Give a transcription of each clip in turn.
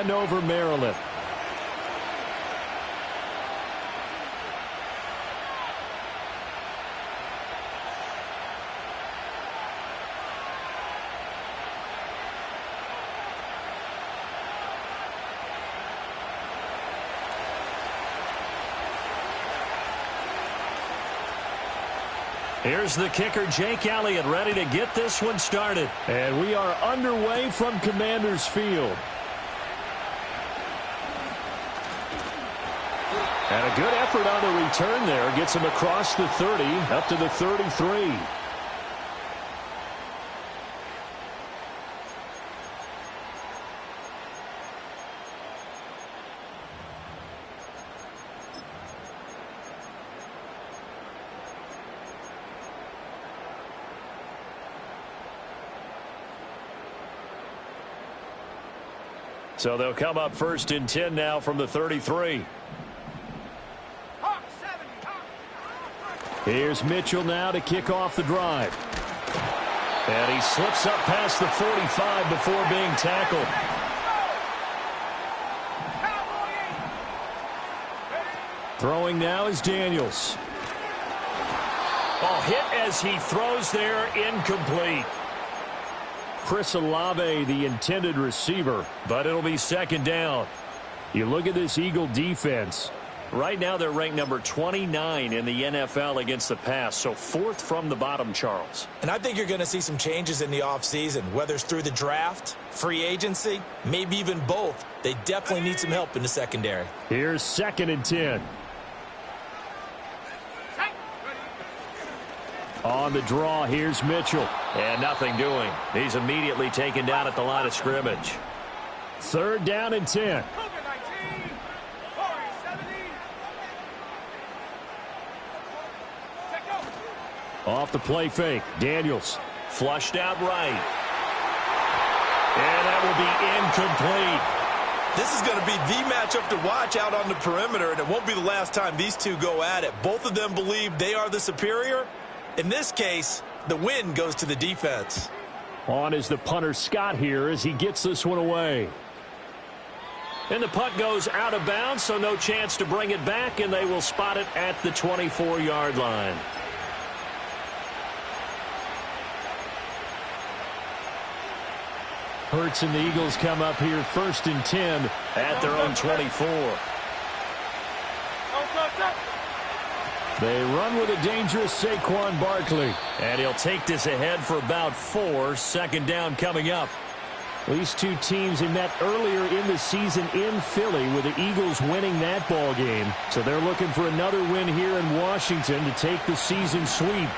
send over Maryland. Here's the kicker, Jake Elliott, ready to get this one started. And we are underway from Commander's Field. And a good effort on the return there. Gets him across the 30, up to the 33. So they'll come up 1st and 10 now from the 33. Here's Mitchell now to kick off the drive. And he slips up past the 45 before being tackled. Throwing now is Daniels. Oh, hit as he throws there, incomplete. Chris Olave, the intended receiver, but it'll be 2nd down. You look at this Eagle defense. Right now they're ranked number 29 in the NFL against the pass, so 4th from the bottom, Charles. And I think you're going to see some changes in the offseason, whether it's through the draft, free agency, maybe even both. They definitely need some help in the secondary. Here's 2nd and 10. On the draw, here's Mitchell. And nothing doing. He's immediately taken down at the line of scrimmage. 3rd down and 10. Off the play fake, Daniels. Flushed out right. And that will be incomplete. This is going to be the matchup to watch out on the perimeter, and it won't be the last time these two go at it. Both of them believe they are the superior. In this case, the win goes to the defense. On is the punter Scott here as he gets this one away. And the punt goes out of bounds, so no chance to bring it back, and they will spot it at the 24-yard line. Hurts and the Eagles come up here 1st and 10 at their own 24. They run with a dangerous Saquon Barkley. And he'll take this ahead for about 4. 2nd down coming up. These two teams they met earlier in the season in Philly with the Eagles winning that ball game. So they're looking for another win here in Washington to take the season sweep.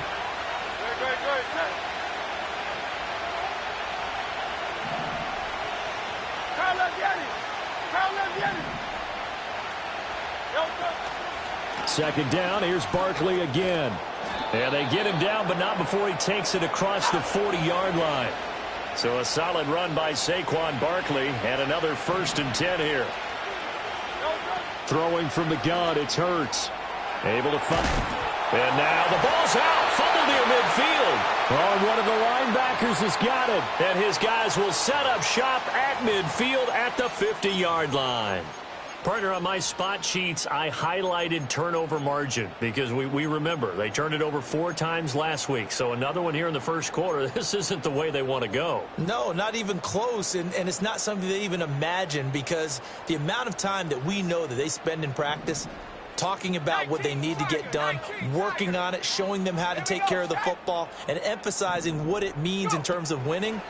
Second down, here's Barkley again. And they get him down, but not before he takes it across the 40-yard line. So a solid run by Saquon Barkley, and another 1st and 10 here. Throwing from the gun, it's Hurts. Able to find. And now the ball's out. Fumble near midfield. Oh, and one of the linebackers has got it. And his guys will set up shop at midfield at the 50-yard line. Partner, on my spot sheets, I highlighted turnover margin because we remember they turned it over 4 times last week. So another one here in the first quarter. This isn't the way they want to go. No, not even close. And it's not something they even imagine because the amount of time that we know that they spend in practice talking about what they need to get done, working on it, showing them how to take care of the football, and emphasizing what it means in terms of winning,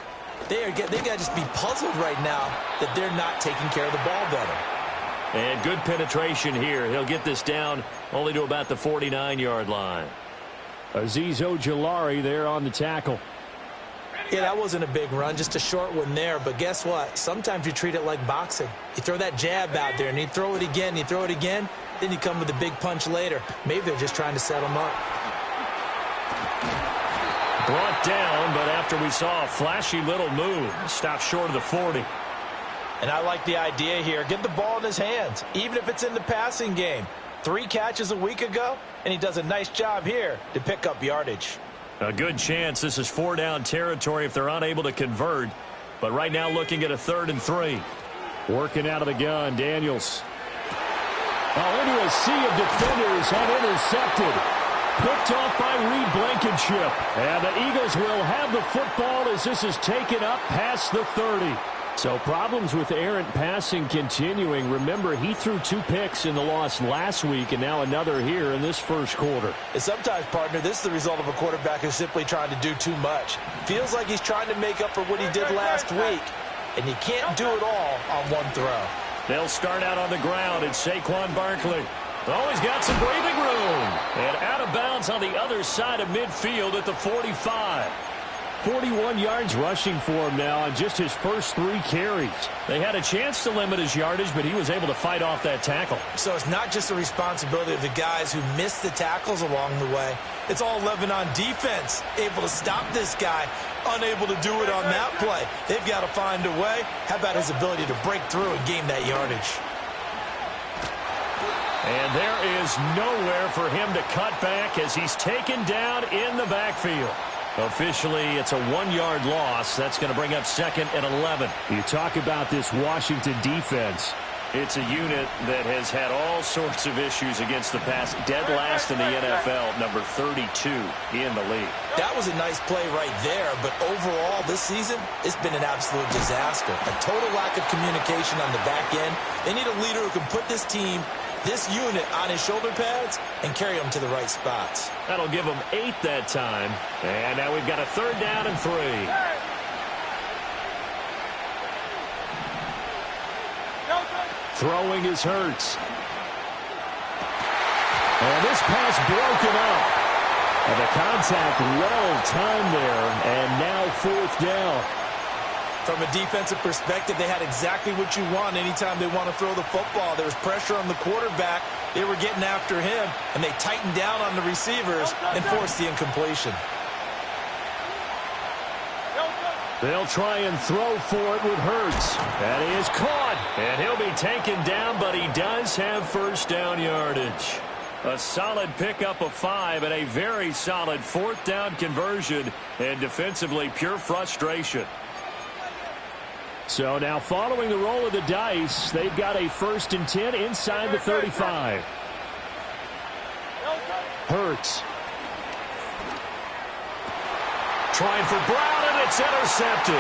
they got to just be puzzled right now that they're not taking care of the ball better. And good penetration here. He'll get this down only to about the 49-yard line. Azeez Ojulari there on the tackle. Yeah, that wasn't a big run, just a short one there. But guess what? Sometimes you treat it like boxing. You throw that jab out there, and you throw it again, then you come with a big punch later. Maybe they're just trying to set him up. Brought down, but after we saw a flashy little move, stopped short of the 40. And I like the idea here. Get the ball in his hands, even if it's in the passing game. 3 catches a week ago, and he does a nice job here to pick up yardage. A good chance this is 4 down territory if they're unable to convert. But right now looking at a 3rd and 3. Working out of the gun, Daniels. Oh, into a sea of defenders and intercepted. Picked off by Reed Blankenship. And the Eagles will have the football as this is taken up past the 30. So problems with errant passing continuing. Remember, he threw 2 picks in the loss last week and now another here in this first quarter. And sometimes, partner, this is the result of a quarterback who's simply trying to do too much. Feels like he's trying to make up for what he did last week, and you can't do it all on one throw. They'll start out on the ground. It's Saquon Barkley. Oh, he's got some breathing room. And out of bounds on the other side of midfield at the 45. 41 yards rushing for him now on just his first 3 carries. They had a chance to limit his yardage, but he was able to fight off that tackle. So it's not just the responsibility of the guys who missed the tackles along the way. It's all Lebanon defense, able to stop this guy, unable to do it on that play. They've got to find a way. How about his ability to break through and gain that yardage? And there is nowhere for him to cut back as he's taken down in the backfield. Officially, it's a 1-yard loss. That's going to bring up 2nd and 11. You talk about this Washington defense. It's a unit that has had all sorts of issues against the pass. Dead last in the NFL, number 32 in the league. That was a nice play right there, but overall this season, it's been an absolute disaster. A total lack of communication on the back end. They need a leader who can put this team, this unit, on his shoulder pads and carry them to the right spots. That'll give them 8 that time. And now we've got a 3rd down and 3. Throwing is Hurts. And this pass broken up. And the contact well timed there. And now 4th down. From a defensive perspective, they had exactly what you want anytime they want to throw the football. There was pressure on the quarterback. They were getting after him, and they tightened down on the receivers and forced the incompletion. They'll try and throw for it with Hurts. That is caught. And he'll be taken down, but he does have 1st down yardage. A solid pickup of 5 and a very solid 4th down conversion. And defensively, pure frustration. So now following the roll of the dice, they've got a 1st and 10 inside the 35. Hurts. Trying for Brown, and it's intercepted.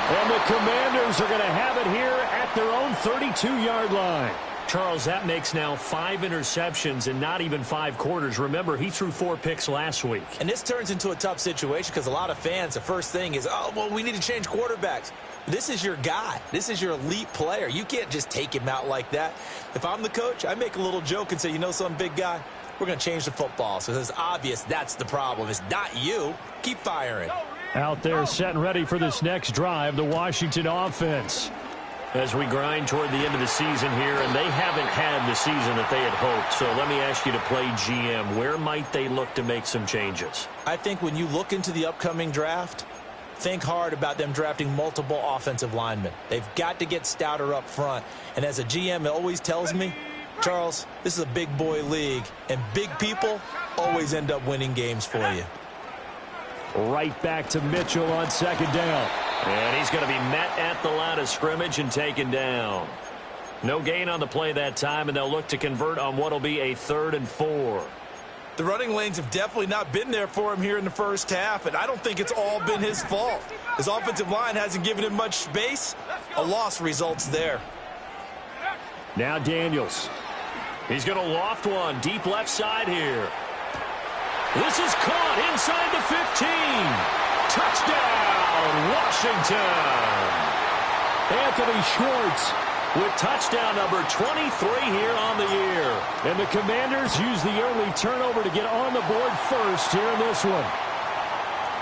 And the Commanders are going to have it here at their own 32-yard line. Charles, that makes now 5 interceptions in not even 5 quarters. Remember, he threw 4 picks last week. And this turns into a tough situation because a lot of fans, the first thing is, oh, well, we need to change quarterbacks. This is your guy. This is your elite player. You can't just take him out like that. If I'm the coach, I make a little joke and say, you know something, big guy? We're going to change the football. So it's obvious that's the problem. It's not you. Keep firing. Out there set and ready for this next drive, the Washington offense. As we grind toward the end of the season here, and they haven't had the season that they had hoped. So let me ask you to play GM. Where might they look to make some changes? I think when you look into the upcoming draft, think hard about them drafting multiple offensive linemen. They've got to get stouter up front. And as a GM, it always tells me, Charles, this is a big boy league, and big people always end up winning games for you. Right back to Mitchell on 2nd down. And he's going to be met at the line of scrimmage and taken down. No gain on the play that time, and they'll look to convert on what will be a 3rd and 4. The running lanes have definitely not been there for him here in the first half, and I don't think it's all been his fault. His offensive line hasn't given him much space. A loss results there. Now Daniels. He's going to loft one deep left side here. This is caught inside the 15. Touchdown, Washington. Anthony Schwartz with touchdown number 23 here on the year. And the Commanders use the early turnover to get on the board first here in this one.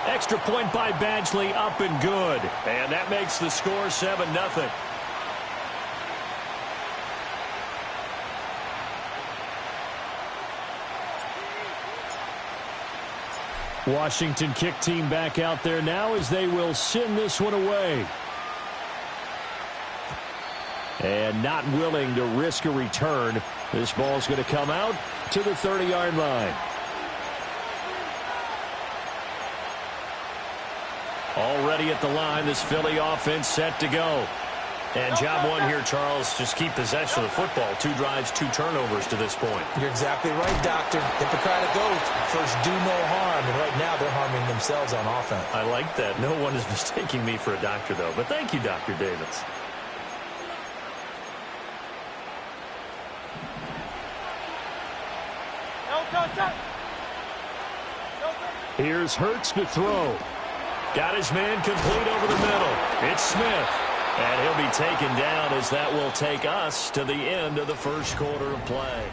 Extra point by Badgley, up and good. And that makes the score 7-0. Washington kick team back out there now as they will send this one away. And not willing to risk a return. This ball's going to come out to the 30-yard line. Already at the line, this Philly offense set to go. And job one here, Charles, just keep possession of the football. 2 drives, 2 turnovers to this point. You're exactly right, Doctor. Hippocratic oath. First, do no harm. And right now, they're harming themselves on offense. I like that. No one is mistaking me for a doctor, though. But thank you, Dr. Davis. Here's Hurts to throw. Got his man complete over the middle. It's Smith. And he'll be taken down as that will take us to the end of the first quarter of play.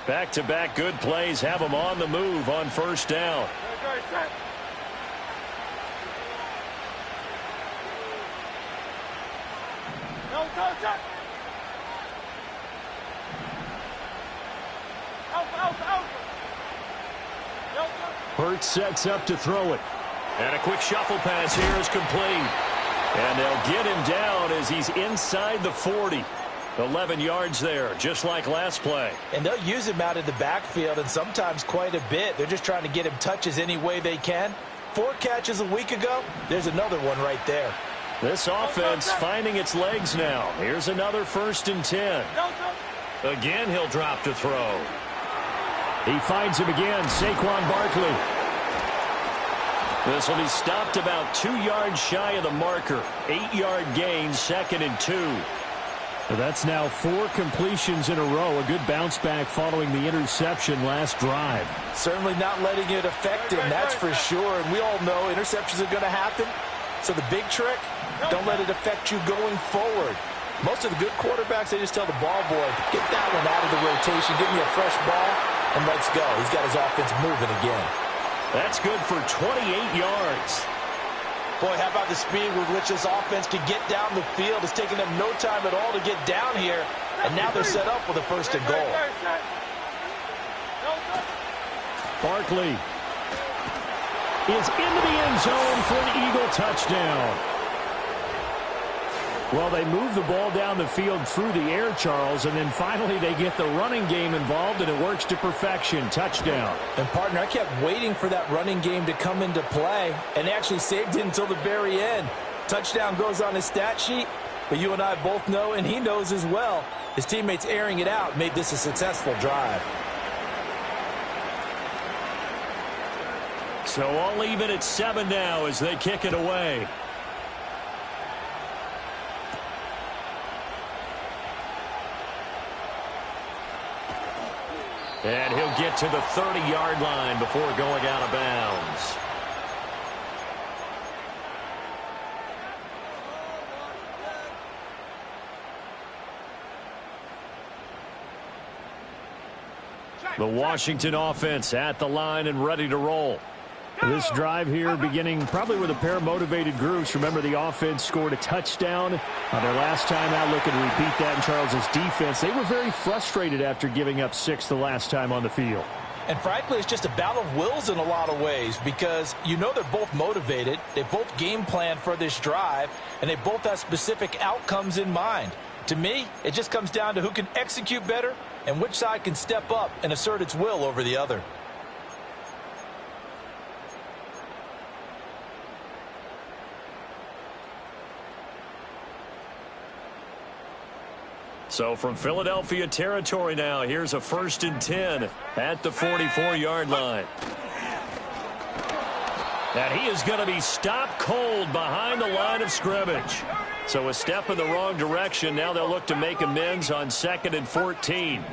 Back-to-back good plays have them on the move on first down. Hurts sets up to throw it. And a quick shuffle pass here is complete. And they'll get him down as he's inside the 40. 11 yards there, just like last play. And they'll use him out in the backfield, and sometimes quite a bit. They're just trying to get him touches any way they can. 4 catches a week ago. There's another one right there. This offense finding its legs now. Here's another 1st and 10. Again, he'll drop to throw. He finds him again, Saquon Barkley. This will be stopped about 2 yards shy of the marker. 8-yard gain, 2nd and 2. So that's now 4 completions in a row. A good bounce back following the interception last drive. Certainly not letting it affect him, that's for sure. And we all know interceptions are going to happen. So the big trick, don't let it affect you going forward. Most of the good quarterbacks, they just tell the ball boy, get that one out of the rotation, give me a fresh ball, and let's go. He's got his offense moving again. That's good for 28 yards. Boy, how about the speed with which this offense can get down the field? It's taking them no time at all to get down here, and now they're set up with a 1st and goal. Barkley is into the end zone for an Eagle touchdown. Well, they move the ball down the field through the air, Charles, and then finally they get the running game involved, and it works to perfection. Touchdown. And, partner, I kept waiting for that running game to come into play, and actually saved it until the very end. Touchdown goes on his stat sheet, but you and I both know, and he knows as well, his teammates airing it out made this a successful drive. So all even at 7 now as they kick it away. And he'll get to the 30-yard line before going out of bounds. The Washington offense at the line and ready to roll. This drive here beginning probably with a pair of motivated groups. Remember, the offense scored a touchdown on their last time out. Looking to repeat that in Charles's defense. They were very frustrated after giving up 6 the last time on the field. And frankly, it's just a battle of wills in a lot of ways, because you know they're both motivated. They both game plan for this drive, and they both have specific outcomes in mind. To me, it just comes down to who can execute better and which side can step up and assert its will over the other. So from Philadelphia territory now, here's a 1st and 10 at the 44-yard line. And he is going to be stopped cold behind the line of scrimmage. So a step in the wrong direction. Now they'll look to make amends on 2nd and 14.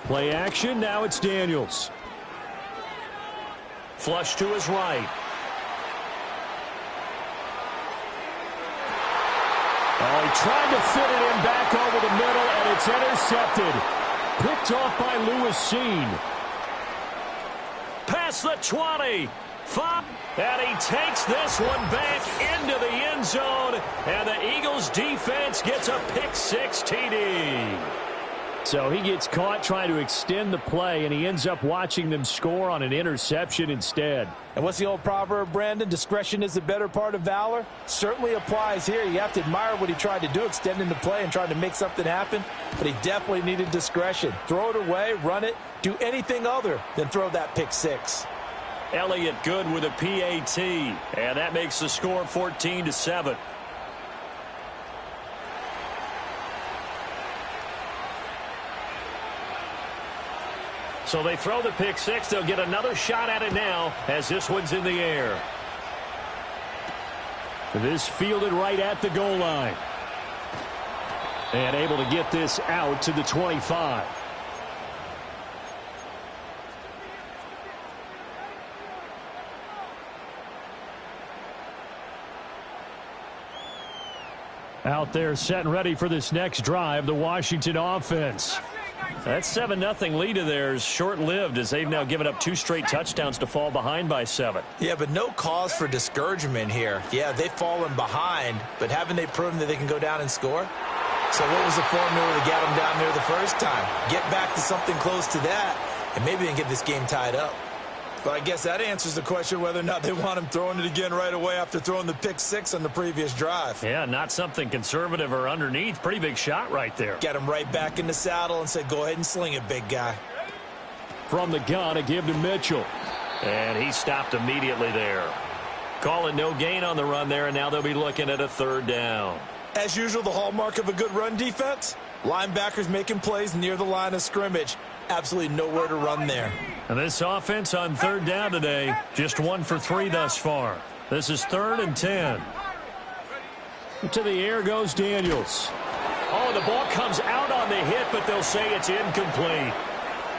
Play action, now it's Daniels. Flush to his right. Oh, he tried to fit it in back over the middle, and it's intercepted. Picked off by Lewis Seen. Past the 20. 5. And he takes this one back into the end zone. And the Eagles defense gets a pick-6 TD. So he gets caught trying to extend the play, and he ends up watching them score on an interception instead. And what's the old proverb, Brandon? Discretion is the better part of valor. Certainly applies here. You have to admire what he tried to do, extending the play and trying to make something happen. But he definitely needed discretion. Throw it away, run it, do anything other than throw that pick-6. Elliott good with a PAT. And that makes the score 14-7. So they throw the pick-6. They'll get another shot at it now as this one's in the air. This fielded right at the goal line. And able to get this out to the 25. Out there set and ready for this next drive, the Washington offense. That 7-0 lead of theirs short-lived as they've now given up 2 straight touchdowns to fall behind by 7. Yeah, but no cause for discouragement here. Yeah, they've fallen behind, but haven't they proven that they can go down and score? So what was the formula to get them down there the first time? Get back to something close to that, and maybe they can get this game tied up. But I guess that answers the question whether or not they want him throwing it again right away after throwing the pick-6 on the previous drive. Yeah, not something conservative or underneath. Pretty big shot right there. Get him right back in the saddle and say, go ahead and sling it, big guy. From the gun, a give to Mitchell. And he stopped immediately there. Calling no gain on the run there, and now they'll be looking at a 3rd down. As usual, the hallmark of a good run defense, linebackers making plays near the line of scrimmage. Absolutely nowhere to run there. And this offense on 3rd down today, just 1 for 3 thus far. This is 3rd and 10. To the air goes Daniels. Oh, the ball comes out on the hit, but they'll say it's incomplete.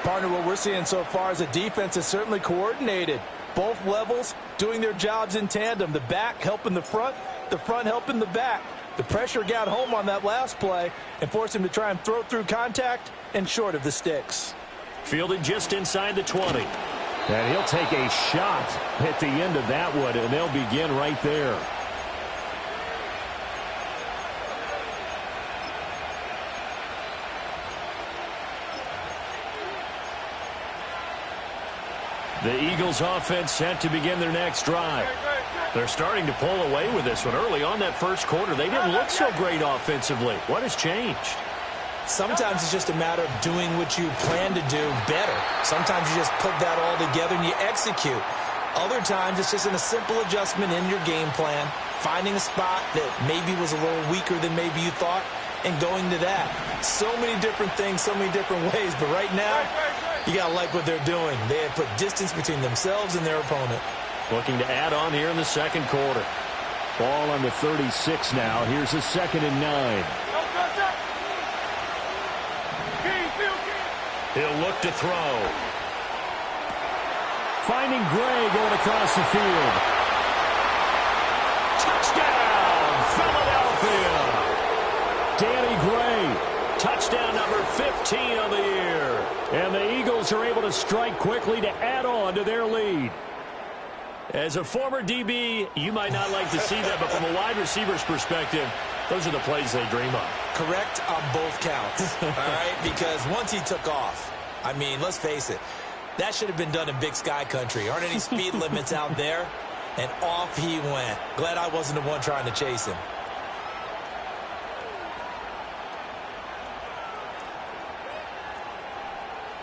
Partner, what we're seeing so far is a defense is certainly coordinated. Both levels doing their jobs in tandem. The back helping the front helping the back. The pressure got home on that last play and forced him to try and throw through contact and short of the sticks. Fielded just inside the 20. And he'll take a shot at the end of that one, and they'll begin right there. The Eagles offense set to begin their next drive. They're starting to pull away with this one. Early on that first quarter, they didn't look so great offensively. What has changed? Sometimes it's just a matter of doing what you plan to do better. Sometimes you just put that all together and you execute. Other times it's just a simple adjustment in your game plan, finding a spot that maybe was a little weaker than maybe you thought, and going to that. So many different things, so many different ways, but right now, you got to like what they're doing. They have put distance between themselves and their opponent. Looking to add on here in the second quarter. Ball on the 36 now. Here's a 2nd and 9. He'll look to throw. Finding Gray going across the field. Touchdown, Philadelphia. Danny Gray. Touchdown number 15 of the year. And the Eagles are able to strike quickly to add on to their lead. As a former DB, you might not like to see that, but from a wide receiver's perspective, those are the plays they dream of. Correct on both counts, all right? Because once he took off, I mean, let's face it, that should have been done in Big Sky Country. Aren't any speed limits out there? And off he went. Glad I wasn't the one trying to chase him.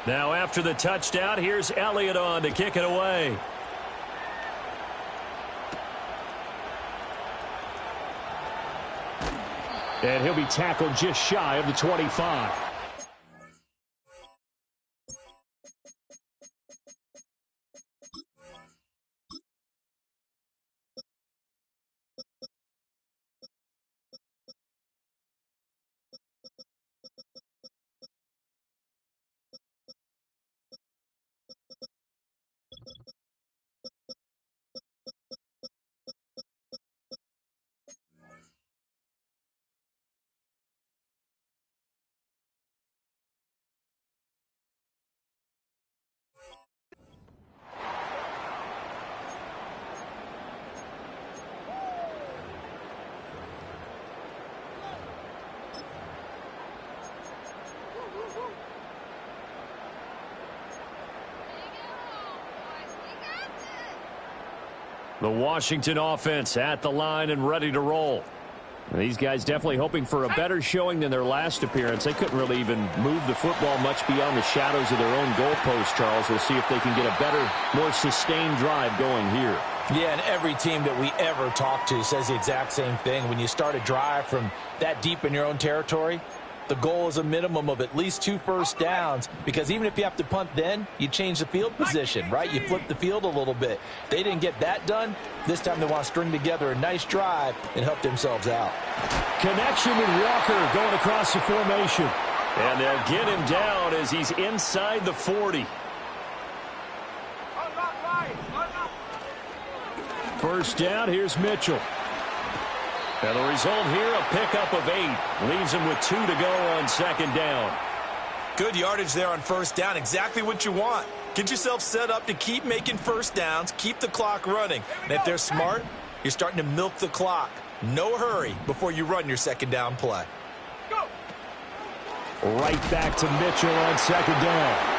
Now after the touchdown, here's Elliott on to kick it away. And he'll be tackled just shy of the 25. The Washington offense at the line and ready to roll. These guys definitely hoping for a better showing than their last appearance. They couldn't really even move the football much beyond the shadows of their own goalpost, Charles. We'll see if they can get a better, more sustained drive going here. Yeah, and every team that we ever talk to says the exact same thing. When you start a drive from that deep in your own territory, the goal is a minimum of at least 2 first downs, because even if you have to punt then, you change the field position, right? You flip the field a little bit. They didn't get that done. This time they want to string together a nice drive and help themselves out. Connection with Walker going across the formation. And they'll get him down as he's inside the 40. First down, here's Mitchell. And the result here, a pickup of 8. Leaves him with 2 to go on second down. Good yardage there on first down. Exactly what you want. Get yourself set up to keep making first downs, keep the clock running. And if they're smart, you're starting to milk the clock. No hurry before you run your second down play. Right back to Mitchell on second down.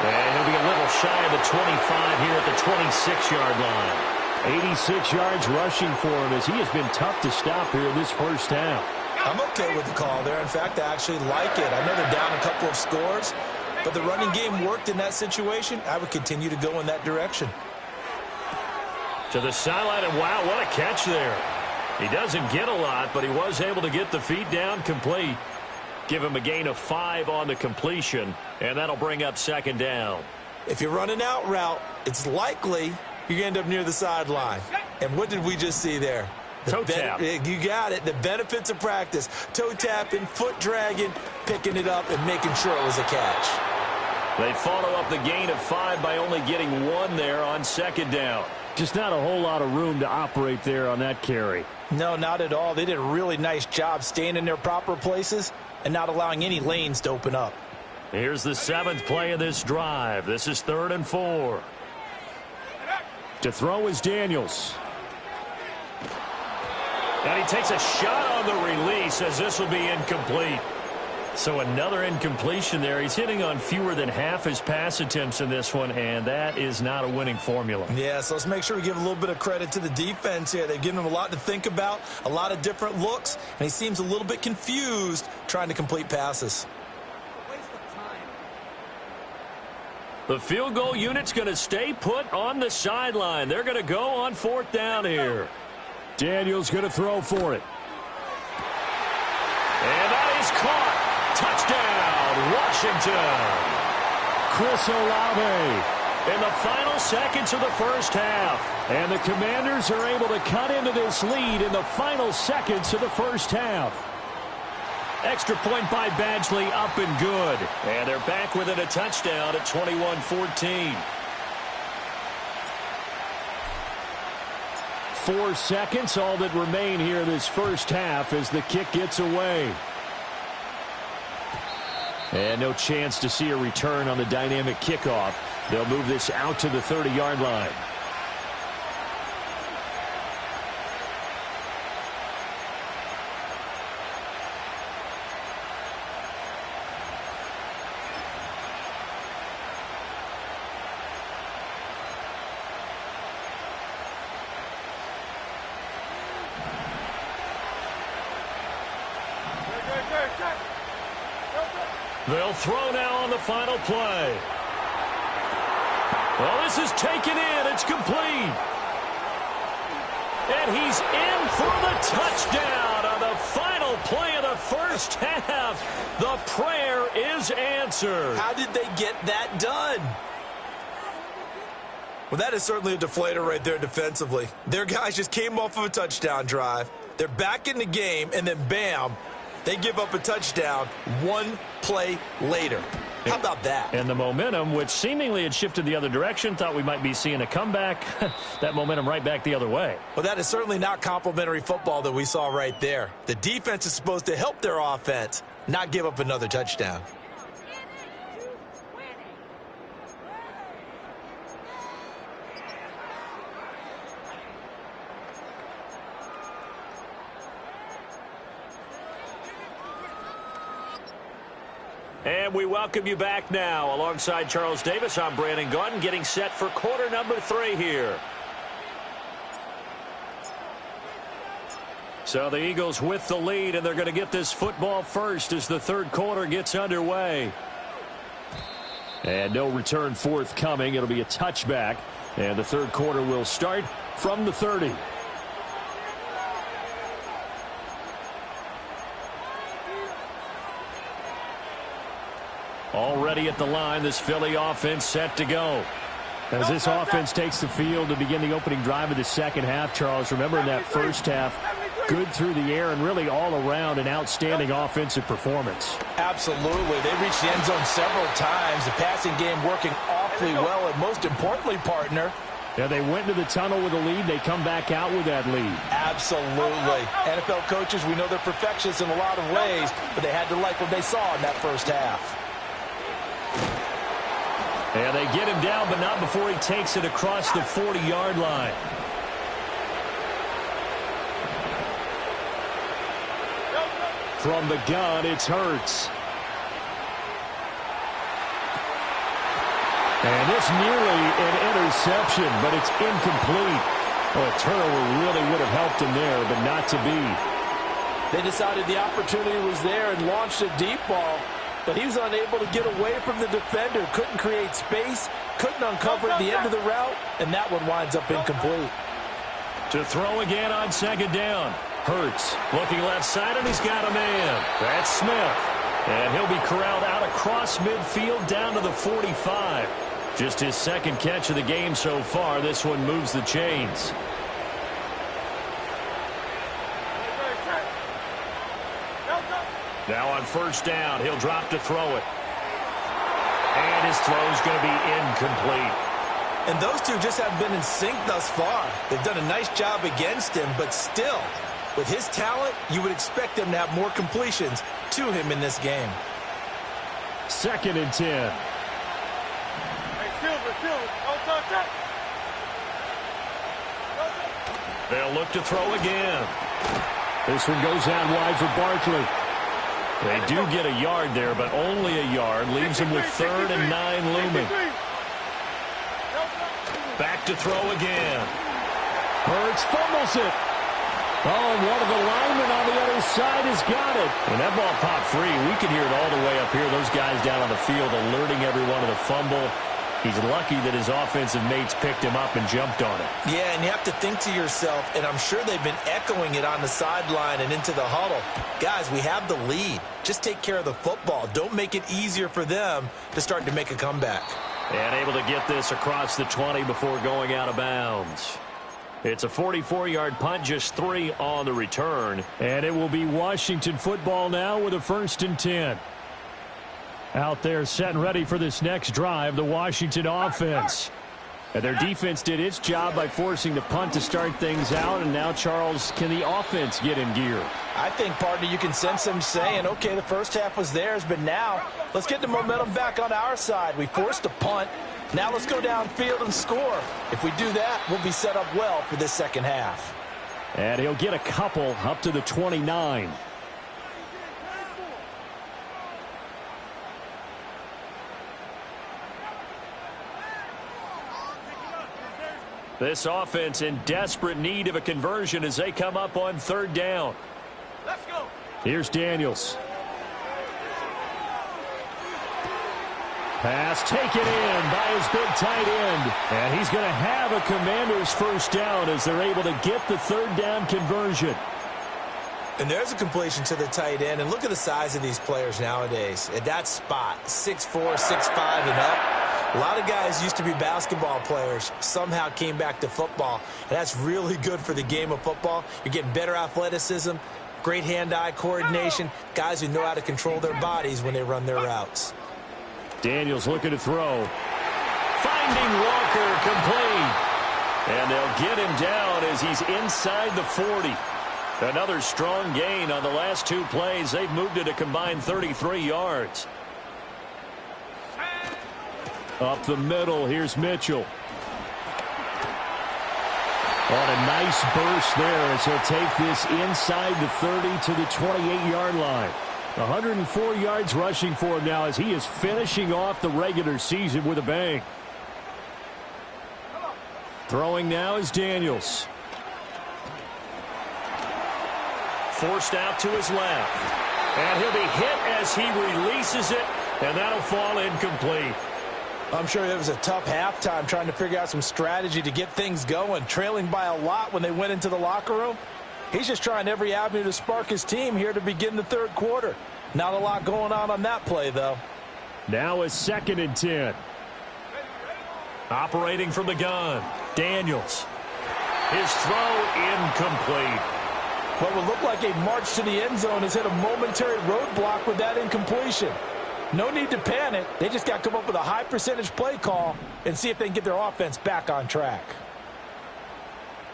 And he'll be a little shy of the 25 here at the 26-yard line. 86 yards rushing for him as he has been tough to stop here in this first half. I'm okay with the call there. In fact, I actually like it. I know they're down a couple of scores, but the running game worked in that situation. I would continue to go in that direction. To the sideline, and wow, what a catch there. He doesn't get a lot, but he was able to get the feet down complete. Give him a gain of 5 on the completion, and that'll bring up second down. If you're running out route, it's likely you end up near the sideline. And what did we just see there? Toe tap. You got it. The benefits of practice. Toe tapping, foot dragging, picking it up, and making sure it was a catch. They follow up the gain of 5 by only getting 1 there on second down. Just not a whole lot of room to operate there on that carry. No, not at all. They did a really nice job staying in their proper places and not allowing any lanes to open up. Here's the 7th play of this drive. This is 3rd and 4. To throw is Daniels. And he takes a shot on the release as this will be incomplete. So another incompletion there. He's hitting on fewer than half his pass attempts in this one, and that is not a winning formula. Yeah, so let's make sure we give a little bit of credit to the defense here. They've given him a lot to think about, a lot of different looks, and he seems a little bit confused trying to complete passes. The field goal unit's going to stay put on the sideline. They're going to go on 4th down here. Daniels going to throw for it. And that is caught. Touchdown, Washington. Chris Olave in the final seconds of the first half. And the Commanders are able to cut into this lead in the final seconds of the first half. Extra point by Badgley, up and good. And they're back within a touchdown at 21-14. 4 seconds, all that remain here this first half as the kick gets away. And no chance to see a return on the dynamic kickoff. They'll move this out to the 30-yard line. They'll throw now on the final play. Well, this is taken in. It's complete. And he's in for the touchdown on the final play of the first half. The prayer is answered. How did they get that done? Well, that is certainly a deflator right there defensively. Their guys just came off of a touchdown drive. They're back in the game, and then bam, they give up a touchdown 1 play later. How about that? And the momentum, which seemingly had shifted the other direction, thought we might be seeing a comeback. That momentum right back the other way. Well, that is certainly not complimentary football that we saw right there. The defense is supposed to help their offense, not give up another touchdown. And we welcome you back now. Alongside Charles Davis, I'm Brandon Gaudin, getting set for quarter number 3 here. So the Eagles with the lead, and they're going to get this football first as the third quarter gets underway. And no return forthcoming. It'll be a touchback. And the third quarter will start from the 30. Already at the line, this Philly offense set to go. As this offense takes the field to begin the opening drive of the second half, Charles, remember in that first half, good through the air and really all around an outstanding offensive performance. Absolutely. They reached the end zone several times. The passing game working awfully well, and most importantly, partner, yeah, they went to the tunnel with a lead. They come back out with that lead. Absolutely. NFL coaches, we know they're perfectionists in a lot of ways, but they had to like what they saw in that first half. And they get him down, but not before he takes it across the 40-yard line. From the gun, it's Hurts. And it's nearly an interception, but it's incomplete. Well, a turnover really would have helped him there, but not to be. They decided the opportunity was there and launched a deep ball, but he was unable to get away from the defender, couldn't create space, couldn't uncover at the end of the route, and that one winds up incomplete. To throw again on second down. Hurts looking left side, and he's got a man. That's Smith. And he'll be corralled out across midfield down to the 45. Just his second catch of the game so far. This one moves the chains. Now on first down, he'll drop to throw it. And his throw's going to be incomplete. And those two just haven't been in sync thus far. They've done a nice job against him, but still, with his talent, you would expect them to have more completions to him in this game. 2nd and 10. They'll look to throw again. This one goes out wide for Barkley. They do get a yard there, but only a yard. Leaves him with 3rd and 9 looming. Back to throw again. Hurts fumbles it. Oh, and one of the linemen on the other side has got it. When that ball popped free, we could hear it all the way up here. Those guys down on the field alerting everyone of the fumble. He's lucky that his offensive mates picked him up and jumped on it. Yeah, and you have to think to yourself, and I'm sure they've been echoing it on the sideline and into the huddle. Guys, we have the lead. Just take care of the football. Don't make it easier for them to start to make a comeback. And able to get this across the 20 before going out of bounds. It's a 44-yard punt, just 3 on the return. And it will be Washington football now with a 1st and 10. Out there set and ready for this next drive, the Washington offense. And their defense did its job by forcing the punt to start things out. And now, Charles, can the offense get in gear? I think, partner, you can sense them saying, okay, the first half was theirs, but now let's get the momentum back on our side. We forced a punt. Now let's go downfield and score. If we do that, we'll be set up well for this second half. And he'll get a couple up to the 29. This offense in desperate need of a conversion as they come up on 3rd down. Let's go. Here's Daniels. Pass taken in by his big tight end. And he's going to have a Commanders 1st down as they're able to get the 3rd down conversion. And there's a completion to the tight end. And look at the size of these players nowadays. At that spot, 6'4", 6'5", and up. A lot of guys used to be basketball players, somehow came back to football, and that's really good for the game of football. You're getting better athleticism, great hand-eye coordination, guys who know how to control their bodies when they run their routes. Daniels looking to throw. Finding Walker, complete. And they'll get him down as he's inside the 40. Another strong gain on the last 2 plays. They've moved it a combined 33 yards. Up the middle, here's Mitchell. On a nice burst there as he'll take this inside the 30 to the 28-yard line. 104 yards rushing for him now as he is finishing off the regular season with a bang. Throwing now is Daniels. forced out to his left. And he'll be hit as he releases it, and that'll fall incomplete. I'm sure it was a tough halftime trying to figure out some strategy to get things going, trailing by a lot when they went into the locker room. He's just trying every avenue to spark his team here to begin the third quarter. Not a lot going on that play, though. Now it's 2nd and 10. Operating from the gun, Daniels. His throw incomplete. What would look like a march to the end zone has hit a momentary roadblock with that incompletion. No need to panic. They just got to come up with a high percentage play call and see if they can get their offense back on track.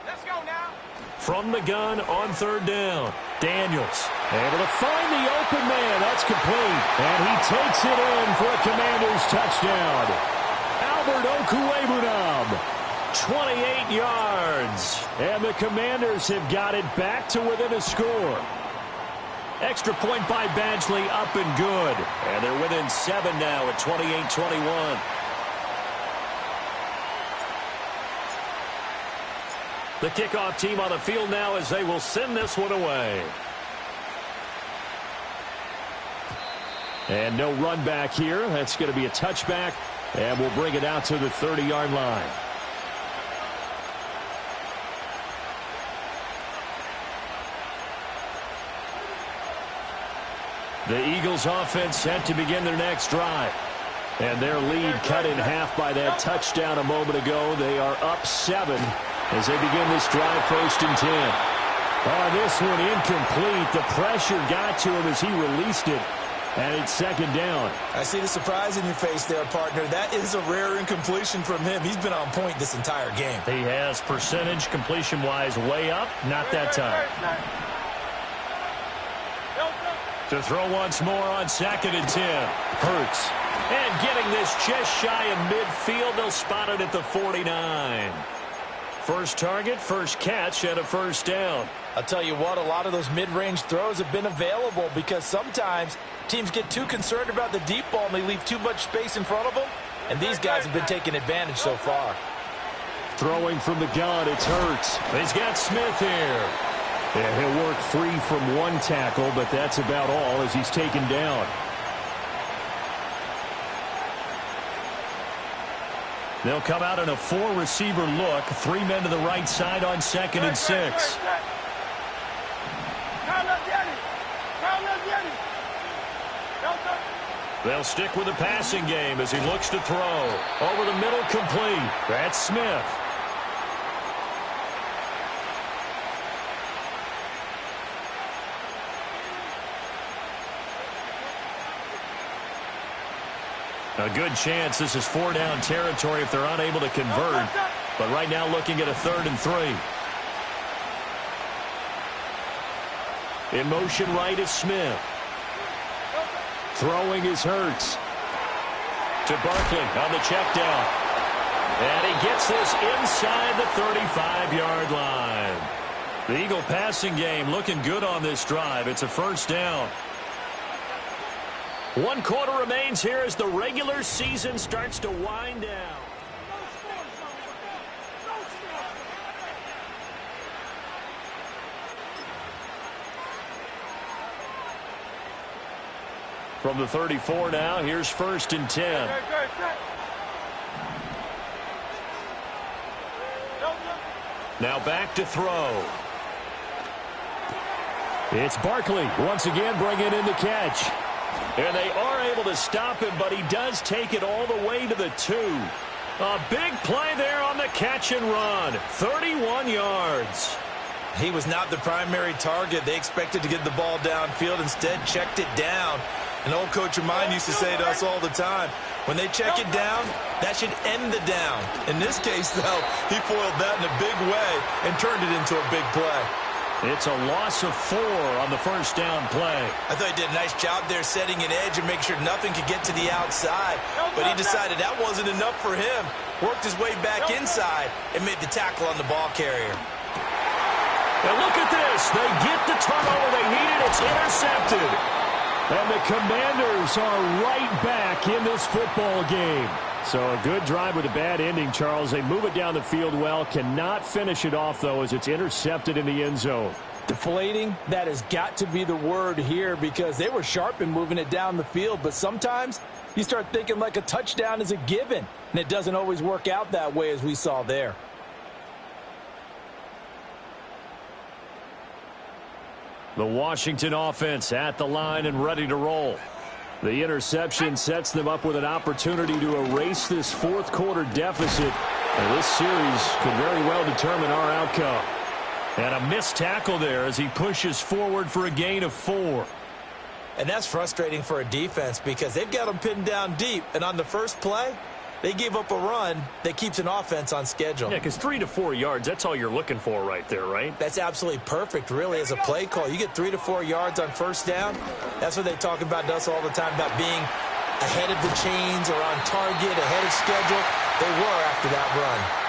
Let's go now. From the gun on 3rd down, Daniels. Able to find the open man. That's complete. And he takes it in for a Commanders touchdown. Albert Okwuegbunam. 28 yards. And the Commanders have got it back to within a score. Extra point by Badgley, up and good. And they're within 7 now at 28-21. The kickoff team on the field now as they will send this one away. And no run back here. That's going to be a touchback. And we'll bring it out to the 30-yard line. The Eagles offense set to begin their next drive. And their lead cut in half by that touchdown a moment ago. They are up 7 as they begin this drive, 1st and 10. Oh, this one incomplete. The pressure got to him as he released it. And it's 2nd down. I see the surprise in your face there, partner. That is a rare incompletion from him. He's been on point this entire game. He has percentage completion-wise way up. Not that time. To throw once more on 2nd and 10. Hurts. And getting this just shy of midfield. They'll spot it at the 49. First target, first catch, and a 1st down. I'll tell you what, a lot of those mid-range throws have been available because sometimes teams get too concerned about the deep ball and they leave too much space in front of them. And these guys have been taking advantage so far. Throwing from the gun, it's Hurts. He's got Smith here. And he'll work free from one tackle, but that's about all as he's taken down. They'll come out in a 4-receiver look. 3 men to the right side on 2nd and 6. They'll stick with the passing game as he looks to throw. Over the middle, complete. That's Smith. A good chance this is 4-down territory if they're unable to convert. But right now looking at a 3rd and 3. In motion right is Smith. Throwing is Hurts. To Barkley on the check down. And he gets this inside the 35-yard line. The Eagle passing game looking good on this drive. It's a 1st down. 1 quarter remains here as the regular season starts to wind down. From the 34 now, here's 1st and 10. Now back to throw. It's Barkley once again bringing in the catch. And they are able to stop him, but he does take it all the way to the 2. A big play there on the catch and run. 31 yards. He was not the primary target. They expected to get the ball downfield. Instead, checked it down. An old coach of mine used to say to us all the time, when they check it down, that should end the down. In this case, though, he foiled that in a big way and turned it into a big play. It's a loss of 4 on the 1st down play. I thought he did a nice job there setting an edge and make sure nothing could get to the outside. But he decided that wasn't enough for him. Worked his way back inside and made the tackle on the ball carrier. And look at this. They get the turnover they needed. It's intercepted. And the Commanders are right back in this football game. So a good drive with a bad ending, Charles. They move it down the field well. Cannot finish it off, though, as it's intercepted in the end zone. Deflating, that has got to be the word here because they were sharp in moving it down the field, but sometimes you start thinking like a touchdown is a given, and it doesn't always work out that way as we saw there. The Washington offense at the line and ready to roll. The interception sets them up with an opportunity to erase this fourth quarter deficit. And this series could very well determine our outcome. And a missed tackle there as he pushes forward for a gain of 4. And that's frustrating for a defense because they've got them pinned down deep. And on the first play, they gave up a run that keeps an offense on schedule. Yeah, because 3 to 4 yards, that's all you're looking for right there, right? That's absolutely perfect, really, as a play call. You get 3 to 4 yards on first down. That's what they talk about to us all the time, about being ahead of the chains or on target, ahead of schedule. They were after that run.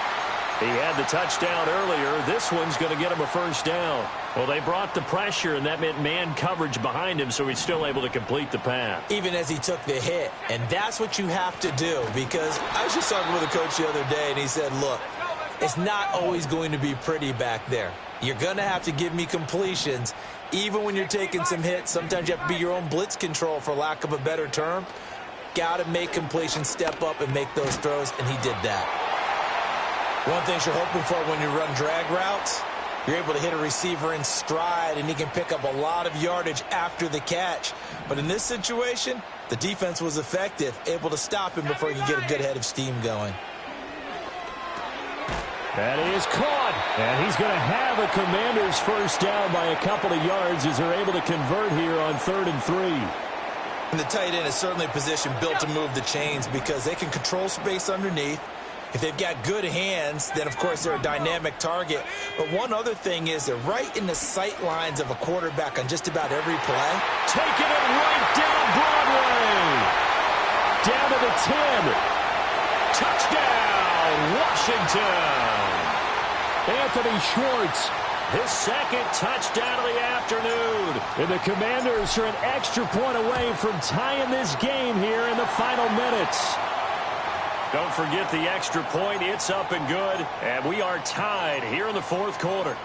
He had the touchdown earlier. This one's going to get him a first down. Well, they brought the pressure, and that meant man coverage behind him, so he's still able to complete the pass. Even as he took the hit. And that's what you have to do, because I was just talking with a coach the other day, and he said, look, it's not always going to be pretty back there. You're going to have to give me completions. Even when you're taking some hits, sometimes you have to be your own blitz control, for lack of a better term. Got to make completions, step up, and make those throws, and he did that. One thing you're hoping for when you run drag routes, you're able to hit a receiver in stride, and he can pick up a lot of yardage after the catch. But in this situation, the defense was effective, able to stop him before he could get a good head of steam going. That is caught, and he's going to have a Commanders first down by a couple of yards as they're able to convert here on 3rd and 3. And the tight end is certainly a position built to move the chains because they can control space underneath. If they've got good hands, then, of course, they're a dynamic target. But one other thing is they're right in the sight lines of a quarterback on just about every play. Taking it right down Broadway. Down to the 10. Touchdown, Washington. Anthony Schwartz. His second touchdown of the afternoon. And the Commanders are an extra point away from tying this game here in the final minutes. Don't forget the extra point. It's up and good. And we are tied here in the fourth quarter.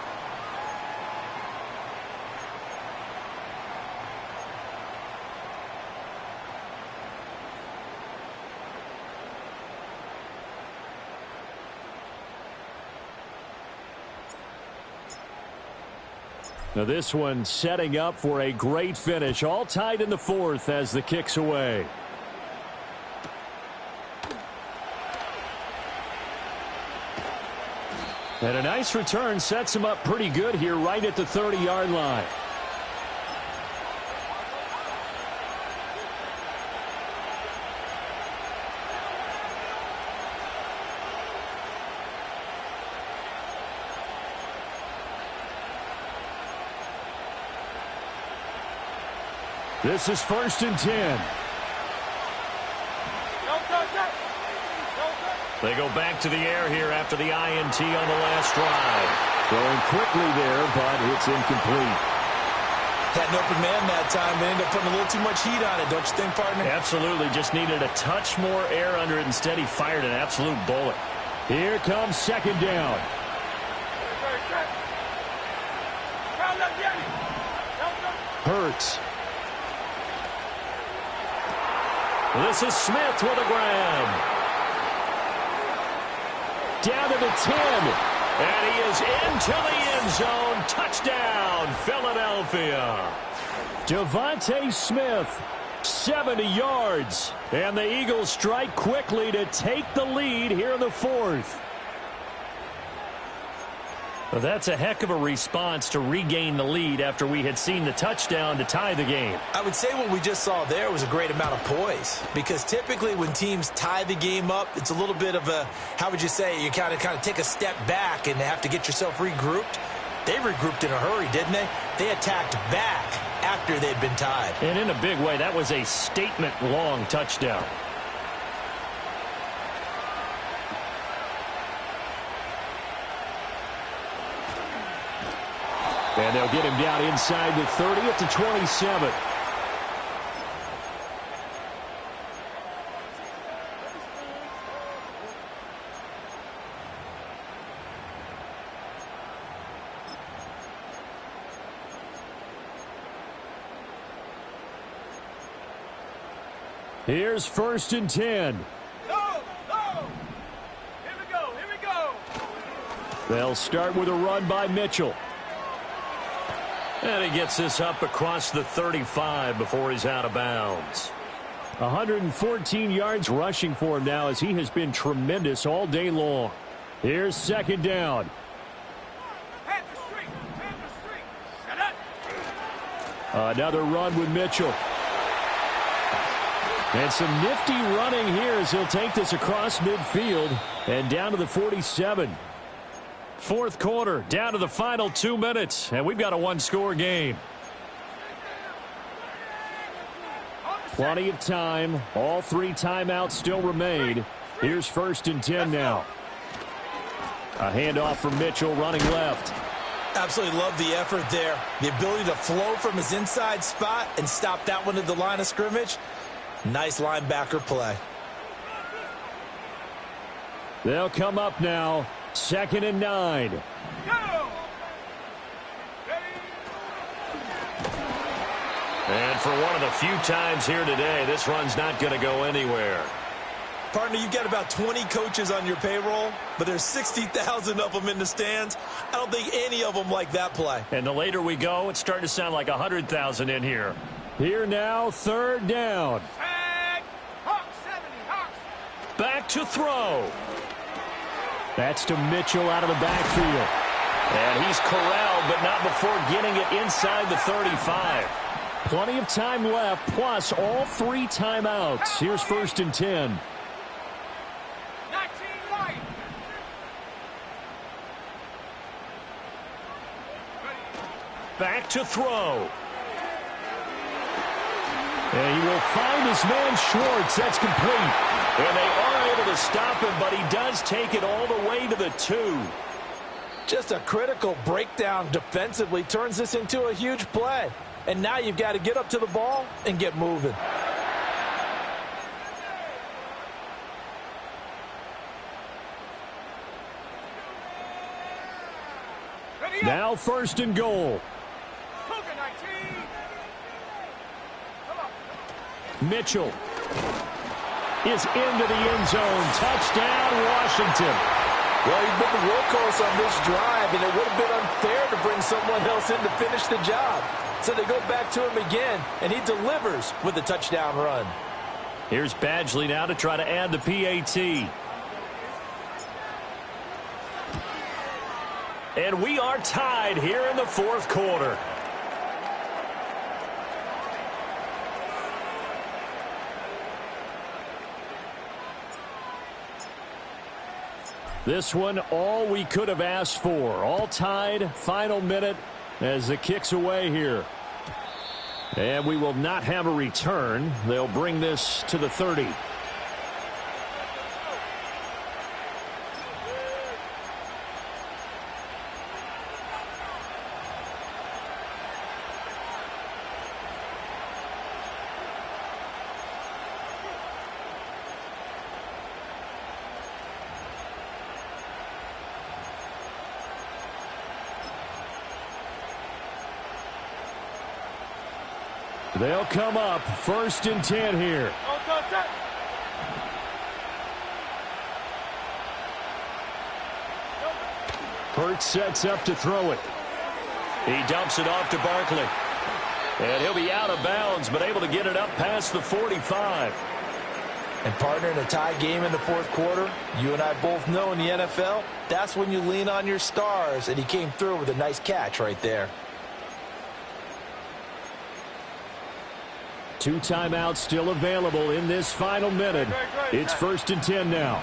Now this one setting up for a great finish. All tied in the fourth as the kick's away. And a nice return sets him up pretty good here right at the 30-yard line. This is 1st and 10. They go back to the air here after the INT on the last drive. Throwing quickly there, but it's incomplete. Had an open man that time. They ended up putting a little too much heat on it, don't you think, partner? Absolutely. Just needed a touch more air under it. Instead, he fired an absolute bullet. Here comes 2nd down. Hurts. This is Smith with a grab. Down to the 10. And he is into the end zone. Touchdown, Philadelphia. Devontae Smith, 70 yards. And the Eagles strike quickly to take the lead here in the fourth. Well, that's a heck of a response to regain the lead after we had seen the touchdown to tie the game. I would say what we just saw there was a great amount of poise, because typically when teams tie the game up, it's a little bit of a, how would you say, you kind of take a step back and have to get yourself regrouped. They regrouped in a hurry, didn't they? They attacked back after they'd been tied. And in a big way, that was a statement-long touchdown. And they'll get him down inside the 30 at the 27. Here's 1st and 10. Go, go. Here we go, here we go. They'll start with a run by Mitchell. And he gets this up across the 35 before he's out of bounds. 114 yards rushing for him now as he has been tremendous all day long. Here's 2nd down. Panther Street. Shut up. Another run with Mitchell. And some nifty running here as he'll take this across midfield and down to the 47. 4th quarter, down to the final 2 minutes, and we've got a one-score game. Plenty of time. All 3 timeouts still remain. Here's 1st and 10 now. A handoff from Mitchell running left. Absolutely love the effort there. The ability to flow from his inside spot and stop that one at the line of scrimmage. Nice linebacker play. They'll come up now. 2nd and 9. Go. And for one of the few times here today, this run's not going to go anywhere. Partner, you've got about 20 coaches on your payroll, but there's 60,000 of them in the stands. I don't think any of them like that play. And the later we go, it's starting to sound like 100,000 in here. Here now, 3rd down. Tag. Hawks 70, Hawks. Back to throw. That's to Mitchell out of the backfield. And he's corralled, but not before getting it inside the 35. Plenty of time left, plus all 3 timeouts. Here's 1st and 10. 19 light. Back to throw. And he will find his man Schwartz. That's complete. And they are able to stop him, but he does take it all the way to the 2. Just a critical breakdown defensively turns this into a huge play. And now you've got to get up to the ball and get moving. Now 1st and goal. Cougar 19. Come on. Mitchell is into the end zone. Touchdown, Washington. Well, he's been the workhorse on this drive, and it would have been unfair to bring someone else in to finish the job. So they go back to him again, and he delivers with a touchdown run. Here's Badgley now to try to add the PAT. And we are tied here in the 4th quarter. This one, all we could have asked for. All tied, final minute as the kick's away here. And we will not have a return. They'll bring this to the 30. They'll come up 1st and 10 here. Hurts sets up to throw it. He dumps it off to Barkley. And he'll be out of bounds, but able to get it up past the 45. And partner, in a tie game in the 4th quarter, you and I both know in the NFL, that's when you lean on your stars, and he came through with a nice catch right there. 2 timeouts still available in this final minute. It's 1st and 10 now.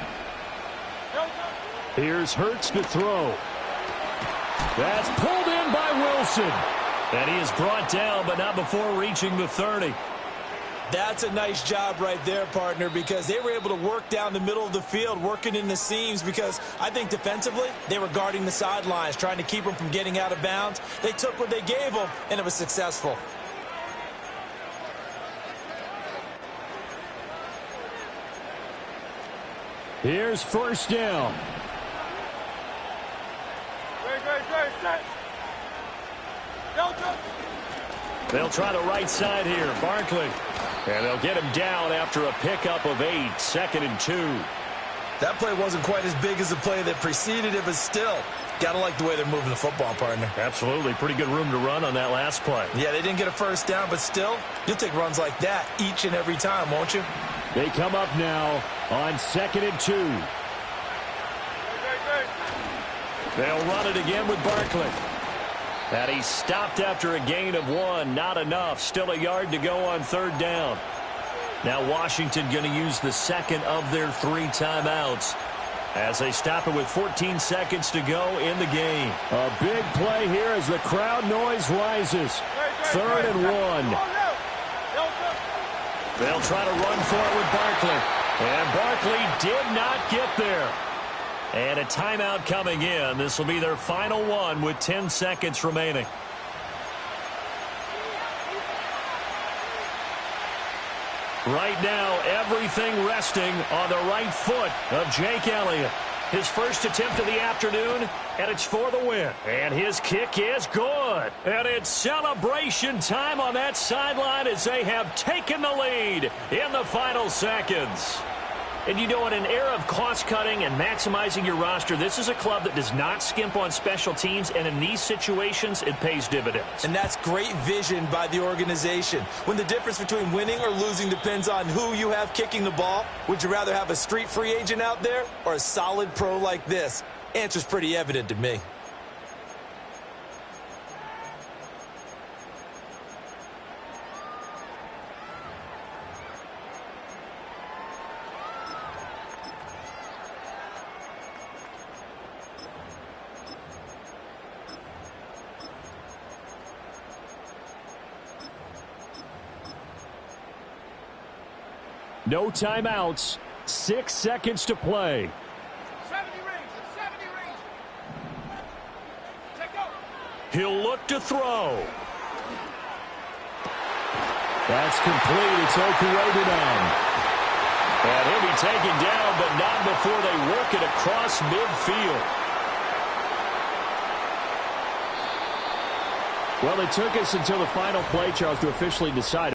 Here's Hurts to throw. That's pulled in by Wilson. And he is brought down, but not before reaching the 30. That's a nice job right there, partner, because they were able to work down the middle of the field, working in the seams, because I think defensively they were guarding the sidelines, trying to keep them from getting out of bounds. They took what they gave them, and it was successful. Here's 1st down. They'll try the right side here. Barkley And they'll get him down after a pickup of 8, 2nd and 2. That play wasn't quite as big as the play that preceded it, but still, got to like the way they're moving the football, partner. Absolutely. Pretty good room to run on that last play. Yeah, they didn't get a first down, but still, you'll take runs like that each and every time, won't you? They come up now on 2nd and 2. They'll run it again with Barkley. And he stopped after a gain of 1. Not enough. Still a yard to go on 3rd down. Now Washington going to use the second of their 3 timeouts as they stop it with 14 seconds to go in the game. A big play here as the crowd noise rises. 3rd and 1. They'll try to run for it with Barkley. And Barkley did not get there. And a timeout coming in. This will be their final one with 10 seconds remaining. Right now, everything resting on the right foot of Jake Elliott. His first attempt of the afternoon, and it's for the win. And his kick is good. And it's celebration time on that sideline as they have taken the lead in the final seconds. And you know, in an era of cost-cutting and maximizing your roster, this is a club that does not skimp on special teams, and in these situations, it pays dividends. And that's great vision by the organization. When the difference between winning or losing depends on who you have kicking the ball, would you rather have a street free agent out there or a solid pro like this? Answer's pretty evident to me. No timeouts. 6 seconds to play. 70 rings. 70 rings. Take over. He'll look to throw. That's complete. It's Okurebunan. And he'll be taken down, but not before they work it across midfield. Well, it took us until the final play, Charles, to officially decide.